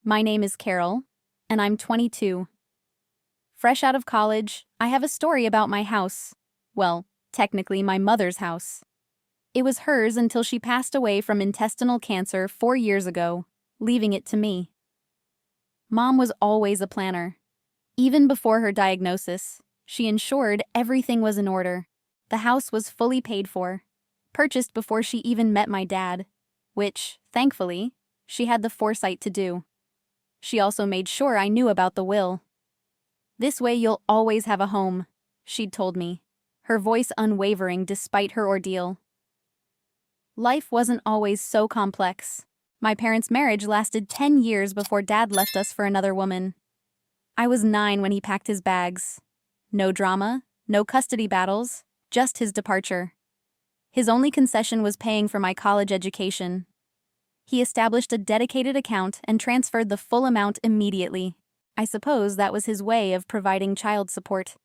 My name is Carol, and I'm 22. Fresh out of college, I have a story about my house. Well, technically my mother's house. It was hers until she passed away from intestinal cancer 4 years ago, leaving it to me. Mom was always a planner. Even before her diagnosis, she ensured everything was in order. The house was fully paid for, purchased before she even met my dad, which, thankfully, she had the foresight to do. She also made sure I knew about the will. "This way you'll always have a home," she'd told me, her voice unwavering despite her ordeal. Life wasn't always so complex. My parents' marriage lasted 10 years before Dad left us for another woman. I was 9 when he packed his bags. No drama, no custody battles, just his departure. His only concession was paying for my college education. He established a dedicated account and transferred the full amount immediately. I suppose that was his way of providing child support.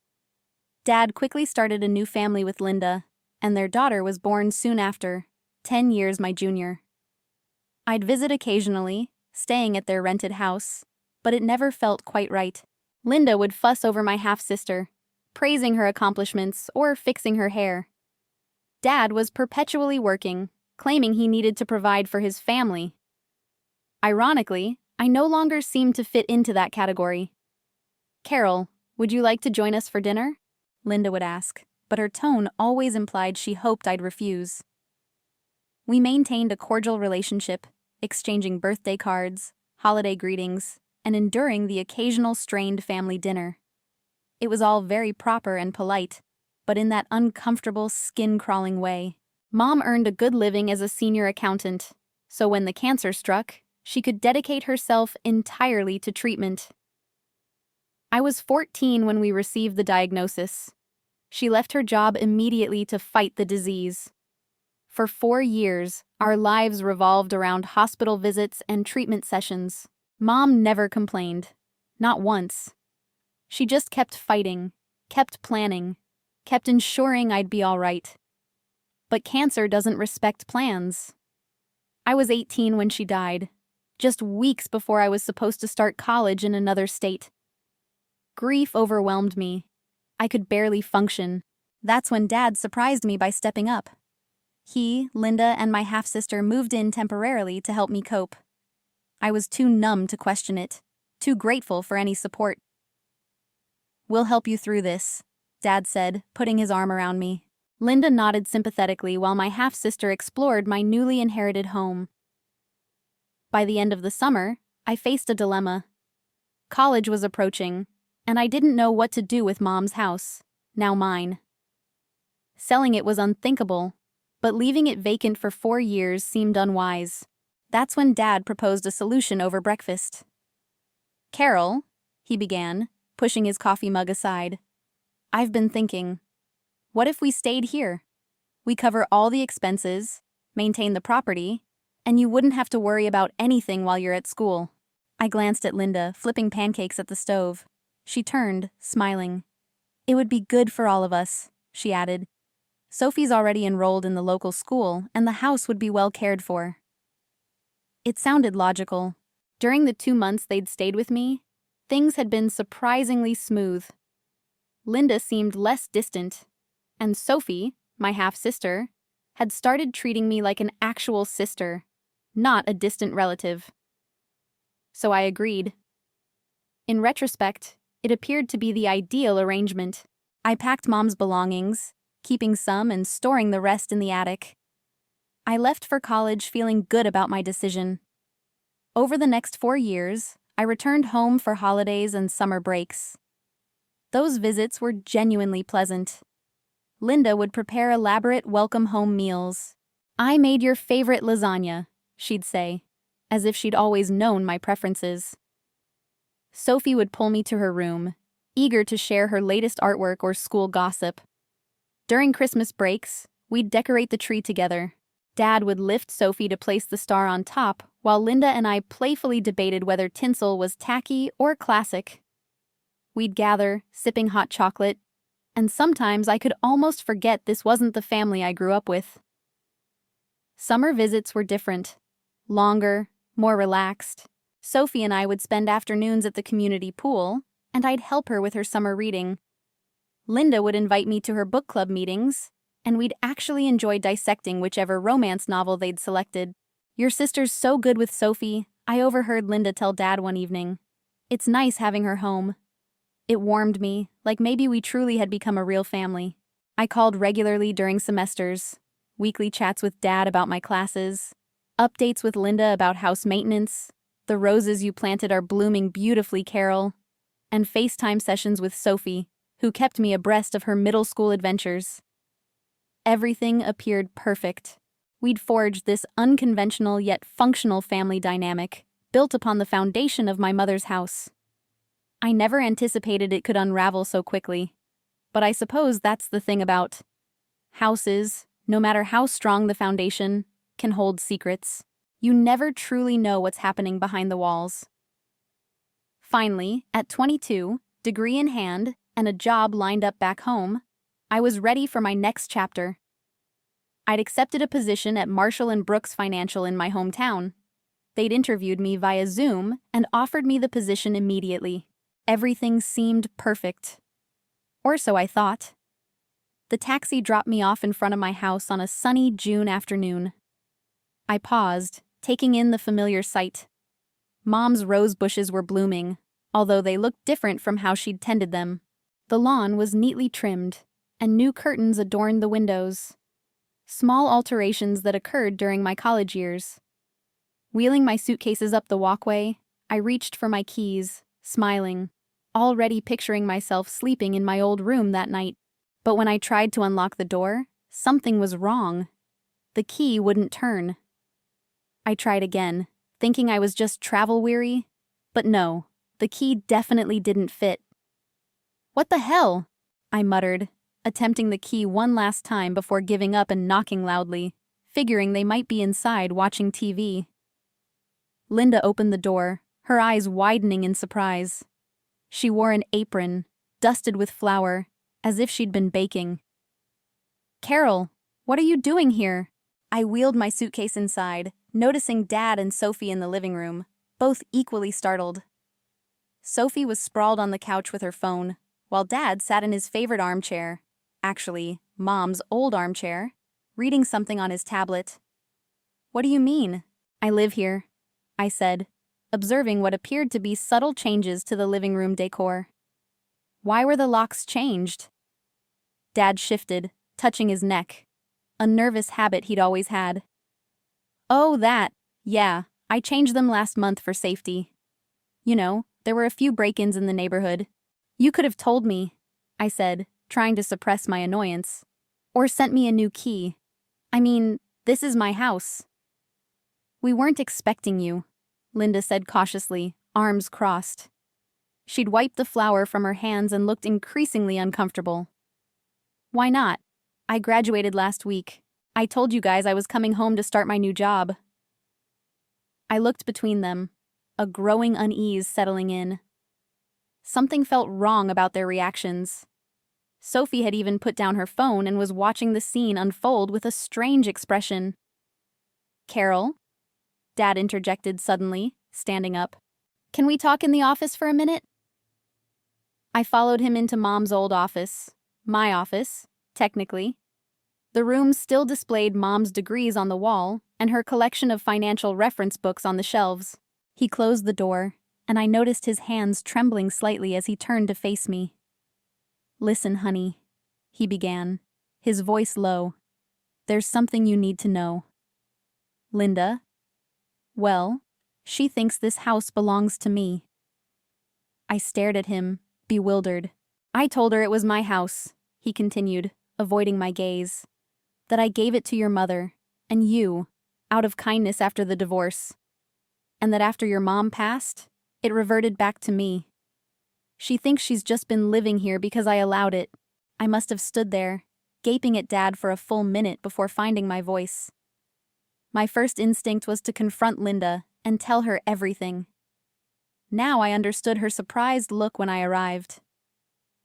Dad quickly started a new family with Linda, and their daughter was born soon after, 10 years my junior. I'd visit occasionally, staying at their rented house, but it never felt quite right. Linda would fuss over my half-sister, praising her accomplishments or fixing her hair. Dad was perpetually working, claiming he needed to provide for his family. Ironically, I no longer seemed to fit into that category. "Carol, would you like to join us for dinner?" Linda would ask, but her tone always implied she hoped I'd refuse. We maintained a cordial relationship, exchanging birthday cards, holiday greetings, and enduring the occasional strained family dinner. It was all very proper and polite, but in that uncomfortable, skin-crawling way. Mom earned a good living as a senior accountant, so when the cancer struck, she could dedicate herself entirely to treatment. I was 14 when we received the diagnosis. She left her job immediately to fight the disease. For 4 years, our lives revolved around hospital visits and treatment sessions. Mom never complained. Not once. She just kept fighting, kept planning, kept ensuring I'd be all right. But cancer doesn't respect plans. I was 18 when she died, just weeks before I was supposed to start college in another state. Grief overwhelmed me. I could barely function. That's when Dad surprised me by stepping up. He, Linda, and my half-sister moved in temporarily to help me cope. I was too numb to question it, too grateful for any support. "We'll help you through this," Dad said, putting his arm around me. Linda nodded sympathetically while my half-sister explored my newly inherited home. By the end of the summer, I faced a dilemma. College was approaching, and I didn't know what to do with Mom's house, now mine. Selling it was unthinkable, but leaving it vacant for 4 years seemed unwise. That's when Dad proposed a solution over breakfast. "Carol," he began, pushing his coffee mug aside, "I've been thinking. What if we stayed here? We cover all the expenses, maintain the property, and you wouldn't have to worry about anything while you're at school." I glanced at Linda, flipping pancakes at the stove. She turned, smiling. "It would be good for all of us," she added. "Sophie's already enrolled in the local school, and the house would be well cared for." It sounded logical. During the 2 months they'd stayed with me, things had been surprisingly smooth. Linda seemed less distant, and Sophie, my half-sister, had started treating me like an actual sister, not a distant relative. So I agreed. In retrospect, it appeared to be the ideal arrangement. I packed Mom's belongings, keeping some and storing the rest in the attic. I left for college feeling good about my decision. Over the next 4 years, I returned home for holidays and summer breaks. Those visits were genuinely pleasant. Linda would prepare elaborate welcome-home meals. "I made your favorite lasagna," she'd say, as if she'd always known my preferences. Sophie would pull me to her room, eager to share her latest artwork or school gossip. During Christmas breaks, we'd decorate the tree together. Dad would lift Sophie to place the star on top, while Linda and I playfully debated whether tinsel was tacky or classic. We'd gather, sipping hot chocolate, and sometimes I could almost forget this wasn't the family I grew up with. Summer visits were different. Longer, more relaxed. Sophie and I would spend afternoons at the community pool, and I'd help her with her summer reading. Linda would invite me to her book club meetings, and we'd actually enjoy dissecting whichever romance novel they'd selected. "Your sister's so good with Sophie," I overheard Linda tell Dad one evening. "It's nice having her home." It warmed me, like maybe we truly had become a real family. I called regularly during semesters, weekly chats with Dad about my classes, updates with Linda about house maintenance, "The roses you planted are blooming beautifully, Carol," and FaceTime sessions with Sophie, who kept me abreast of her middle school adventures. Everything appeared perfect. We'd forged this unconventional yet functional family dynamic, built upon the foundation of my mother's house. I never anticipated it could unravel so quickly. But I suppose that's the thing about houses, no matter how strong the foundation, can hold secrets. You never truly know what's happening behind the walls. Finally, at 22, degree in hand, and a job lined up back home, I was ready for my next chapter. I'd accepted a position at Marshall & Brooks Financial in my hometown. They'd interviewed me via Zoom and offered me the position immediately. Everything seemed perfect. Or so I thought. The taxi dropped me off in front of my house on a sunny June afternoon. I paused, taking in the familiar sight. Mom's rose bushes were blooming, although they looked different from how she'd tended them. The lawn was neatly trimmed, and new curtains adorned the windows. Small alterations that occurred during my college years. Wheeling my suitcases up the walkway, I reached for my keys, smiling, already picturing myself sleeping in my old room that night. But when I tried to unlock the door, something was wrong. The key wouldn't turn. I tried again, thinking I was just travel-weary, but no, the key definitely didn't fit. "What the hell?" I muttered, attempting the key one last time before giving up and knocking loudly, figuring they might be inside watching TV. Linda opened the door, her eyes widening in surprise. She wore an apron, dusted with flour, as if she'd been baking. "Carol, what are you doing here?" I wheeled my suitcase inside, noticing Dad and Sophie in the living room, both equally startled. Sophie was sprawled on the couch with her phone, while Dad sat in his favorite armchair, actually, Mom's old armchair, reading something on his tablet. "What do you mean?" "I live here," I said, observing what appeared to be subtle changes to the living room decor. "Why were the locks changed?" Dad shifted, touching his neck, a nervous habit he'd always had. "Oh, that. Yeah, I changed them last month for safety. You know, there were a few break-ins in the neighborhood. You could have told me," I said, trying to suppress my annoyance. "Or sent me a new key. I mean, this is my house." "We weren't expecting you," Linda said cautiously, arms crossed. She'd wiped the flour from her hands and looked increasingly uncomfortable. "Why not? I graduated last week. I told you guys I was coming home to start my new job." I looked between them, a growing unease settling in. Something felt wrong about their reactions. Sophie had even put down her phone and was watching the scene unfold with a strange expression. "Carol?" Dad interjected suddenly, standing up. "Can we talk in the office for a minute?" I followed him into Mom's old office. My office, technically. The room still displayed Mom's degrees on the wall and her collection of financial reference books on the shelves. He closed the door, and I noticed his hands trembling slightly as he turned to face me. "Listen, honey," he began, his voice low. "There's something you need to know." "Linda? Well, she thinks this house belongs to me." I stared at him, bewildered. "I told her it was my house," he continued, avoiding my gaze. "That I gave it to your mother, and you, out of kindness after the divorce. And that after your mom passed, it reverted back to me. She thinks she's just been living here because I allowed it." I must have stood there, gaping at Dad for a full minute before finding my voice. My first instinct was to confront Linda and tell her everything. Now I understood her surprised look when I arrived.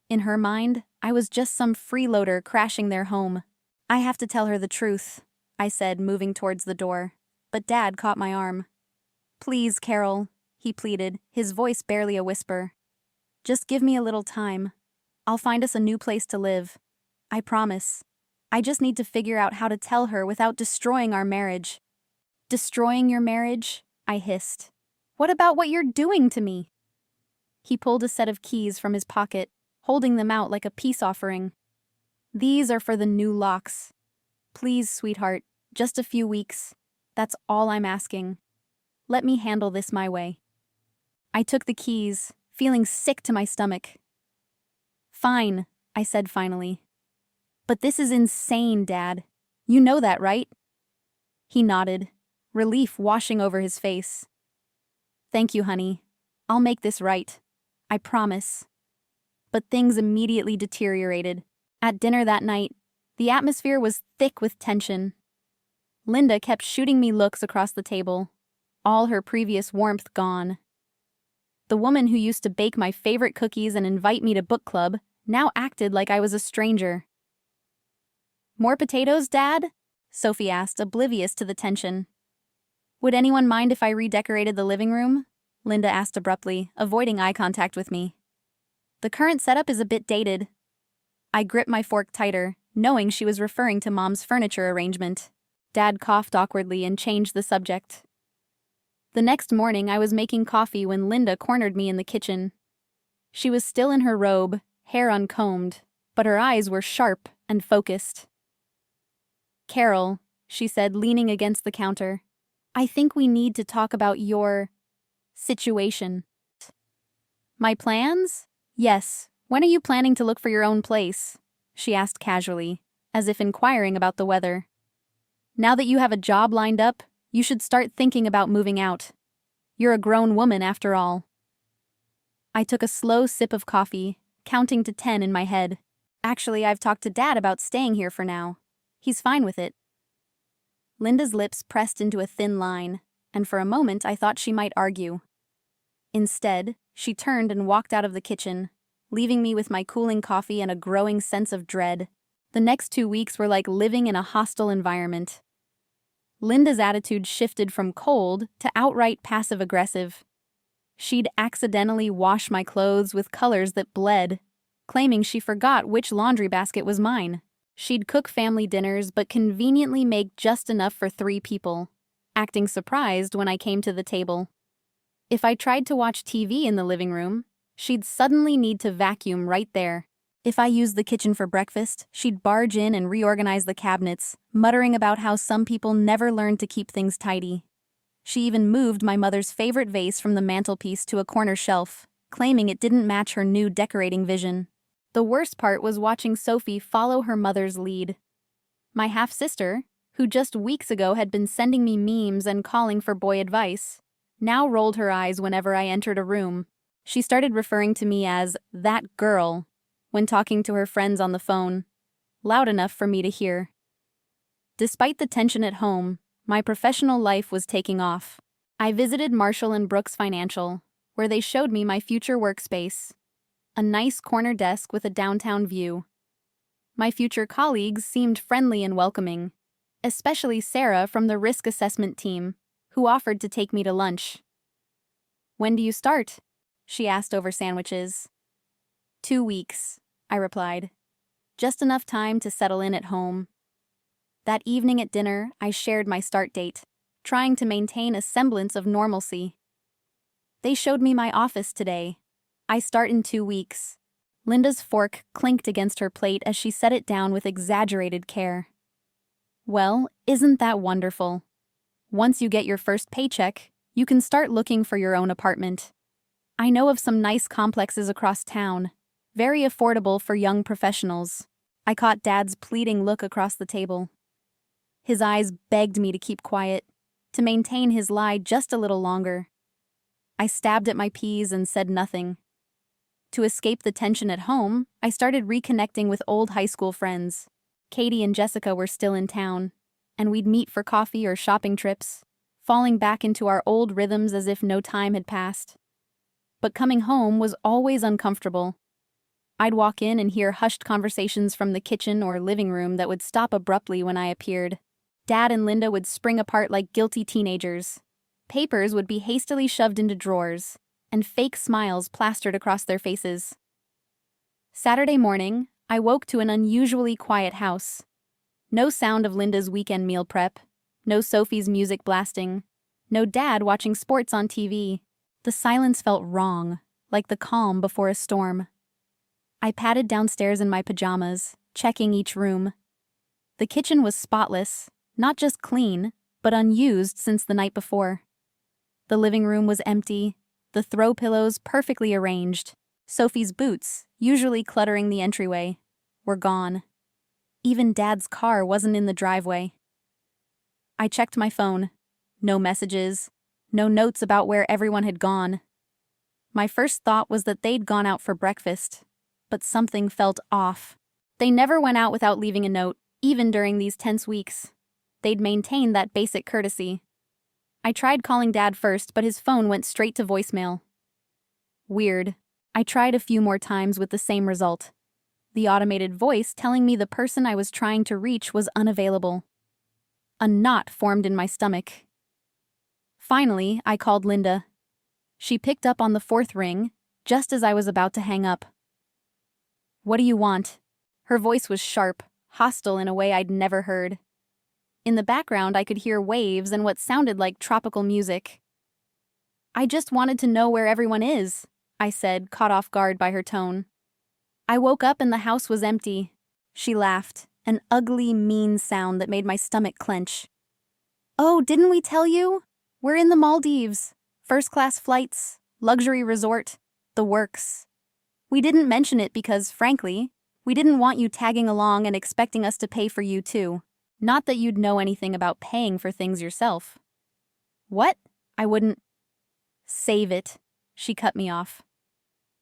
In her mind, I was just some freeloader crashing their home. "I have to tell her the truth," I said, moving towards the door, but Dad caught my arm. "Please, Carol, he pleaded, his voice barely a whisper. Just give me a little time. I'll find us a new place to live. I promise. I just need to figure out how to tell her without destroying our marriage. Destroying your marriage? I hissed. What about what you're doing to me? He pulled a set of keys from his pocket, holding them out like a peace offering. These are for the new locks. Please, sweetheart, just a few weeks. That's all I'm asking. Let me handle this my way. I took the keys, feeling sick to my stomach. Fine, I said finally. But this is insane, Dad. You know that, right? He nodded, relief washing over his face. Thank you, honey. I'll make this right. I promise. But things immediately deteriorated. At dinner that night, the atmosphere was thick with tension. Linda kept shooting me looks across the table, all her previous warmth gone. The woman who used to bake my favorite cookies and invite me to book club now acted like I was a stranger. More potatoes, Dad? Sophie asked, oblivious to the tension. Would anyone mind if I redecorated the living room? Linda asked abruptly, avoiding eye contact with me. The current setup is a bit dated. I gripped my fork tighter, knowing she was referring to Mom's furniture arrangement. Dad coughed awkwardly and changed the subject. The next morning, I was making coffee when Linda cornered me in the kitchen. She was still in her robe, hair uncombed, but her eyes were sharp and focused. Carol, she said, leaning against the counter, I think we need to talk about your situation. My plans? Yes. When are you planning to look for your own place? She asked casually, as if inquiring about the weather. Now that you have a job lined up, you should start thinking about moving out. You're a grown woman after all. I took a slow sip of coffee, counting to 10 in my head. Actually, I've talked to Dad about staying here for now. He's fine with it. Linda's lips pressed into a thin line, and for a moment I thought she might argue. Instead, she turned and walked out of the kitchen, leaving me with my cooling coffee and a growing sense of dread. The next 2 weeks were like living in a hostile environment. Linda's attitude shifted from cold to outright passive-aggressive. She'd accidentally wash my clothes with colors that bled, claiming she forgot which laundry basket was mine. She'd cook family dinners but conveniently make just enough for 3 people, acting surprised when I came to the table. If I tried to watch TV in the living room, she'd suddenly need to vacuum right there. If I used the kitchen for breakfast, she'd barge in and reorganize the cabinets, muttering about how some people never learn to keep things tidy. She even moved my mother's favorite vase from the mantelpiece to a corner shelf, claiming it didn't match her new decorating vision. The worst part was watching Sophie follow her mother's lead. My half-sister, who just weeks ago had been sending me memes and calling for boy advice, now rolled her eyes whenever I entered a room. She started referring to me as that girl when talking to her friends on the phone, loud enough for me to hear. Despite the tension at home, my professional life was taking off. I visited Marshall and Brooks Financial, where they showed me my future workspace. A nice corner desk with a downtown view. My future colleagues seemed friendly and welcoming, especially Sarah from the risk assessment team, who offered to take me to lunch. When do you start? She asked over sandwiches. 2 weeks, I replied. Just enough time to settle in at home. That evening at dinner, I shared my start date, trying to maintain a semblance of normalcy. They showed me my office today. I start in 2 weeks. Linda's fork clinked against her plate as she set it down with exaggerated care. Well, isn't that wonderful? Once you get your first paycheck, you can start looking for your own apartment. I know of some nice complexes across town, very affordable for young professionals. I caught Dad's pleading look across the table. His eyes begged me to keep quiet, to maintain his lie just a little longer. I stabbed at my peas and said nothing. To escape the tension at home, I started reconnecting with old high school friends. Katie and Jessica were still in town, and we'd meet for coffee or shopping trips, falling back into our old rhythms as if no time had passed. But coming home was always uncomfortable. I'd walk in and hear hushed conversations from the kitchen or living room that would stop abruptly when I appeared. Dad and Linda would spring apart like guilty teenagers, Papers would be hastily shoved into drawers, and fake smiles plastered across their faces. Saturday morning, I woke to an unusually quiet house. No sound of Linda's weekend meal prep, no Sophie's music blasting, no Dad watching sports on TV. The silence felt wrong, like the calm before a storm. I padded downstairs in my pajamas, checking each room. The kitchen was spotless, not just clean, but unused since the night before. The living room was empty, the throw pillows perfectly arranged. Sophie's boots, usually cluttering the entryway, were gone. Even Dad's car wasn't in the driveway. I checked my phone. No messages, no notes about where everyone had gone. My first thought was that they'd gone out for breakfast, but something felt off. They never went out without leaving a note, even during these tense weeks. They'd maintained that basic courtesy. I tried calling Dad first, but his phone went straight to voicemail. Weird. I tried a few more times with the same result. The automated voice telling me the person I was trying to reach was unavailable. A knot formed in my stomach. Finally, I called Linda. She picked up on the fourth ring, just as I was about to hang up. "What do you want?" Her voice was sharp, hostile in a way I'd never heard. In the background, I could hear waves and what sounded like tropical music. "I just wanted to know where everyone is," I said, caught off guard by her tone. "I woke up and the house was empty." She laughed, an ugly, mean sound that made my stomach clench. "Oh, didn't we tell you? We're in the Maldives. First-class flights, luxury resort, the works. We didn't mention it because, frankly, we didn't want you tagging along and expecting us to pay for you too. Not that you'd know anything about paying for things yourself." "What?" I wouldn't. "Save it," she cut me off.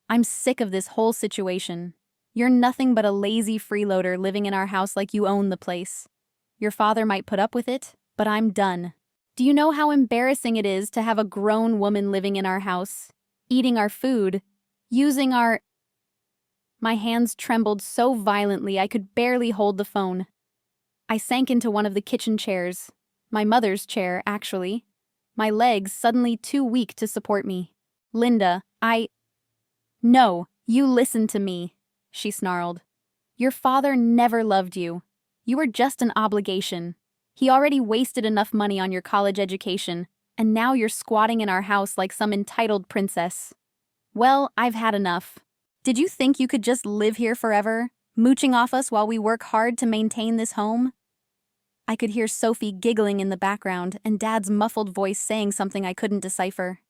"I'm sick of this whole situation. You're nothing but a lazy freeloader living in our house like you own the place. Your father might put up with it, but I'm done. Do you know how embarrassing it is to have a grown woman living in our house, eating our food, using our—" My hands trembled so violently I could barely hold the phone. I sank into one of the kitchen chairs, my mother's chair, actually, my legs suddenly too weak to support me. "Linda, No, you listen to me," she snarled. "Your father never loved you. You were just an obligation. He already wasted enough money on your college education, and now you're squatting in our house like some entitled princess. Well, I've had enough. Did you think you could just live here forever, mooching off us while we work hard to maintain this home?" I could hear Sophie giggling in the background and Dad's muffled voice saying something I couldn't decipher.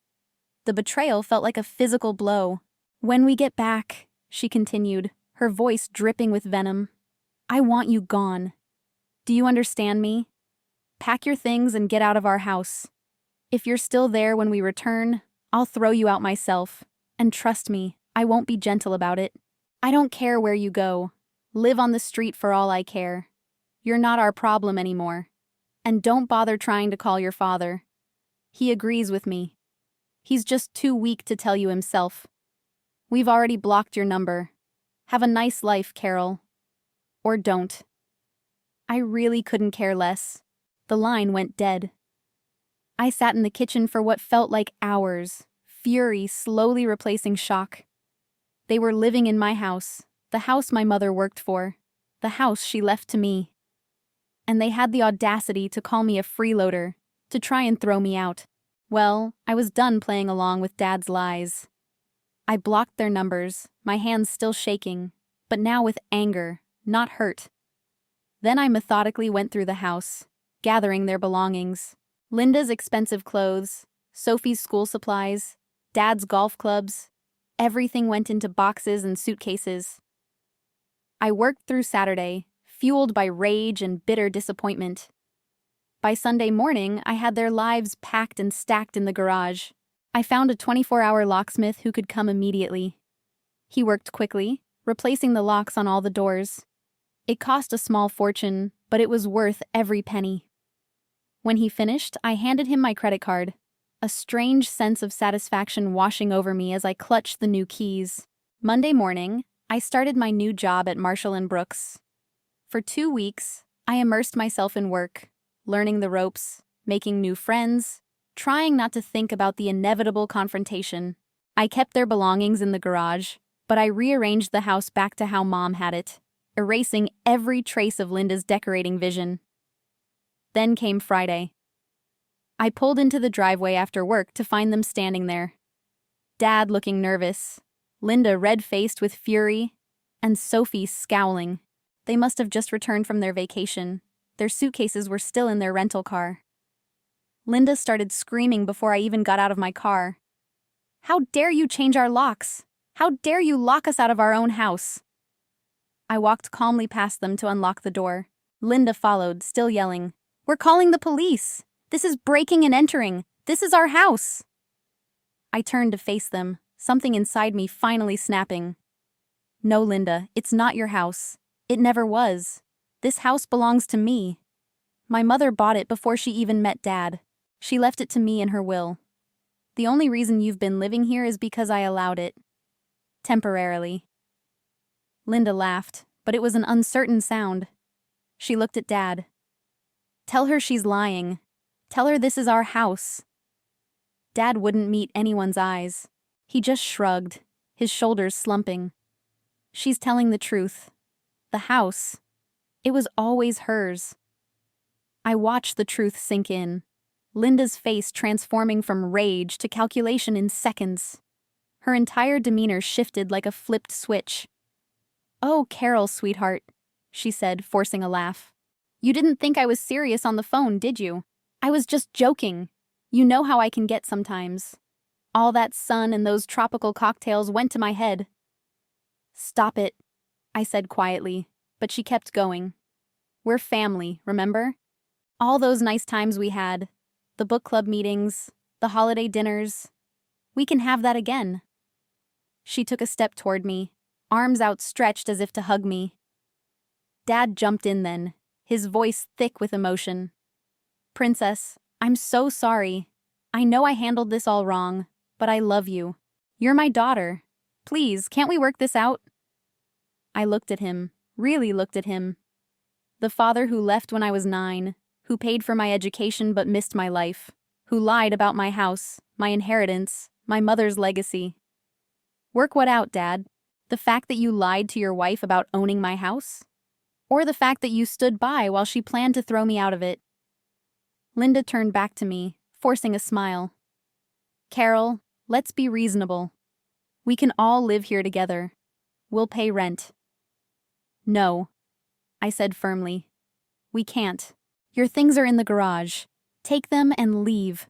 The betrayal felt like a physical blow. "When we get back," she continued, her voice dripping with venom, "I want you gone. Do you understand me? Pack your things and get out of our house. If you're still there when we return, I'll throw you out myself. And trust me, I won't be gentle about it. I don't care where you go. Live on the street for all I care. You're not our problem anymore. And don't bother trying to call your father. He agrees with me. He's just too weak to tell you himself. We've already blocked your number. Have a nice life, Carol. Or don't." I really couldn't care less. The line went dead. I sat in the kitchen for what felt like hours, fury slowly replacing shock. They were living in my house, the house my mother worked for, the house she left to me. And they had the audacity to call me a freeloader, to try and throw me out. Well, I was done playing along with Dad's lies. I blocked their numbers, my hands still shaking, but now with anger, not hurt. Then I methodically went through the house, gathering their belongings. Linda's expensive clothes, Sophie's school supplies, Dad's golf clubs. Everything went into boxes and suitcases. I worked through Saturday, fueled by rage and bitter disappointment. By Sunday morning, I had their lives packed and stacked in the garage. I found a 24-hour locksmith who could come immediately. He worked quickly, replacing the locks on all the doors. It cost a small fortune, but it was worth every penny. When he finished, I handed him my credit card, a strange sense of satisfaction washing over me as I clutched the new keys. Monday morning, I started my new job at Marshall & Brooks. For 2 weeks, I immersed myself in work, learning the ropes, making new friends, trying not to think about the inevitable confrontation. I kept their belongings in the garage, but I rearranged the house back to how Mom had it, erasing every trace of Linda's decorating vision. Then came Friday. I pulled into the driveway after work to find them standing there. Dad looking nervous, Linda red-faced with fury, and Sophie scowling. They must have just returned from their vacation. Their suitcases were still in their rental car. Linda started screaming before I even got out of my car. "How dare you change our locks? How dare you lock us out of our own house?" I walked calmly past them to unlock the door. Linda followed, still yelling, "We're calling the police! This is breaking and entering! This is our house!" I turned to face them, something inside me finally snapping. "No, Linda, it's not your house. It never was. This house belongs to me. My mother bought it before she even met Dad. She left it to me in her will. The only reason you've been living here is because I allowed it. Temporarily." Linda laughed, but it was an uncertain sound. She looked at Dad. "Tell her she's lying. Tell her this is our house." Dad wouldn't meet anyone's eyes. He just shrugged, his shoulders slumping. "She's telling the truth. The house. It was always hers." I watched the truth sink in, Linda's face transforming from rage to calculation in seconds. Her entire demeanor shifted like a flipped switch. "Oh, Carol, sweetheart," she said, forcing a laugh. "You didn't think I was serious on the phone, did you? I was just joking. You know how I can get sometimes. All that sun and those tropical cocktails went to my head." "Stop it," I said quietly, but she kept going. "We're family, remember? All those nice times we had, the book club meetings, the holiday dinners. We can have that again." She took a step toward me, arms outstretched as if to hug me. Dad jumped in then, his voice thick with emotion. "Princess, I'm so sorry. I know I handled this all wrong, but I love you. You're my daughter. Please, can't we work this out?" I looked at him, really looked at him. The father who left when I was 9, who paid for my education but missed my life, who lied about my house, my inheritance, my mother's legacy. Work what out, Dad? The fact that you lied to your wife about owning my house? Or the fact that you stood by while she planned to throw me out of it? Linda turned back to me, forcing a smile. "Carol, let's be reasonable. We can all live here together. We'll pay rent." "No," I said firmly. "We can't. Your things are in the garage. Take them and leave."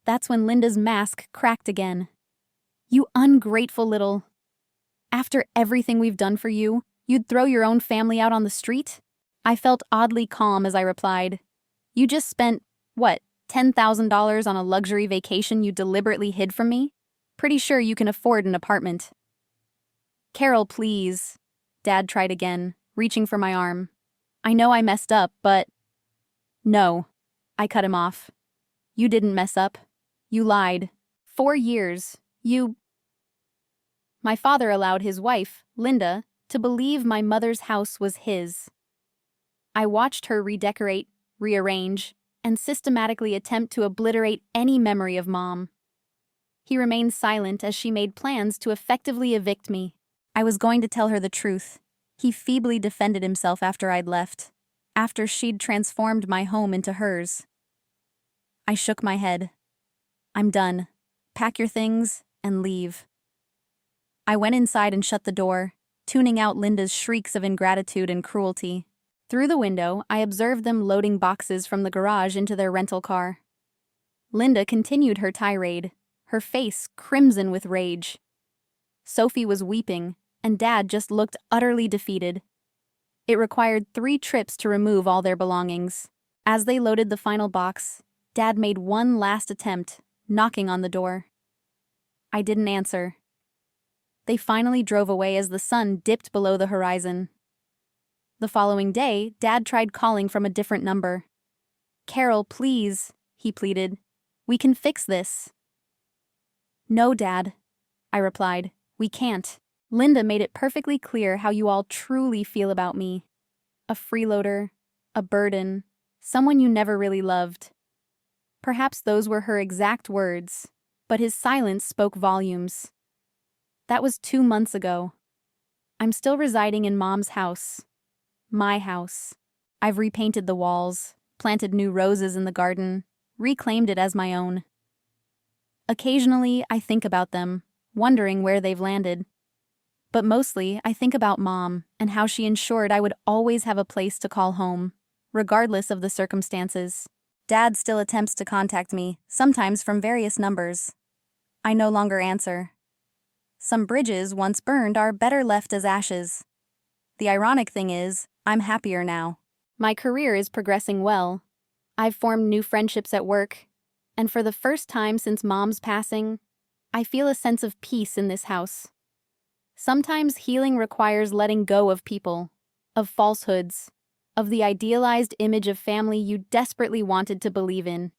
That's when Linda's mask cracked again. "You ungrateful little... After everything we've done for you, you'd throw your own family out on the street?" I felt oddly calm as I replied, "You just spent, what, $10,000 on a luxury vacation you deliberately hid from me? Pretty sure you can afford an apartment." "Carol, please." Dad tried again, reaching for my arm. "I know I messed up, but..." "No," I cut him off. "You didn't mess up. You lied. 4 years. You..." My father allowed his wife, Linda, to believe my mother's house was his. I watched her redecorate, rearrange, and systematically attempt to obliterate any memory of Mom. He remained silent as she made plans to effectively evict me. I was going to tell her the truth. He feebly defended himself after I'd left, after she'd transformed my home into hers. I shook my head. "I'm done. Pack your things and leave." I went inside and shut the door, tuning out Linda's shrieks of ingratitude and cruelty. Through the window, I observed them loading boxes from the garage into their rental car. Linda continued her tirade, her face crimson with rage. Sophie was weeping, and Dad just looked utterly defeated. It required 3 trips to remove all their belongings. As they loaded the final box, Dad made one last attempt, knocking on the door. I didn't answer. They finally drove away as the sun dipped below the horizon. The following day, Dad tried calling from a different number. "Carol, please," he pleaded. "We can fix this." "No, Dad," I replied. "We can't. Linda made it perfectly clear how you all truly feel about me. A freeloader, a burden, someone you never really loved. Perhaps those were her exact words, but his silence spoke volumes. That was 2 months ago. I'm still residing in Mom's house. My house. I've repainted the walls, planted new roses in the garden, reclaimed it as my own. Occasionally, I think about them, wondering where they've landed. But mostly, I think about Mom and how she ensured I would always have a place to call home, regardless of the circumstances. Dad still attempts to contact me, sometimes from various numbers. I no longer answer. Some bridges once burned are better left as ashes. The ironic thing is, I'm happier now. My career is progressing well. I've formed new friendships at work, and for the first time since Mom's passing, I feel a sense of peace in this house. Sometimes healing requires letting go of people, of falsehoods, of the idealized image of family you desperately wanted to believe in.